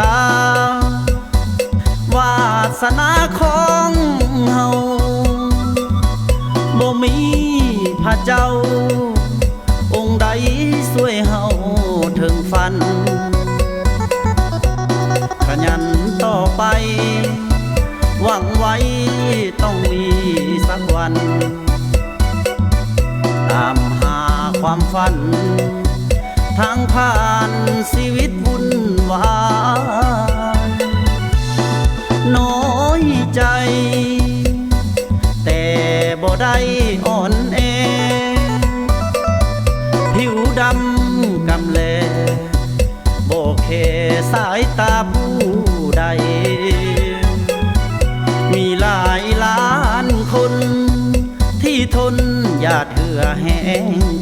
ตาวาสนาของเฮาบ่มีพระเจ้าองค์ใดช่วยเฮาถึงฝันขยันต่อไปหวังไว้ต้องมีสักวันตามหาความฝันทางผ่านชีวิตวุ่นวายน้อยใจแต่บ่ได้อ่อนแอผิวดำกำแลบ่แค่สายตาผู้ใดมีหลายล้านคนที่ทนหยาดเหือแห้ง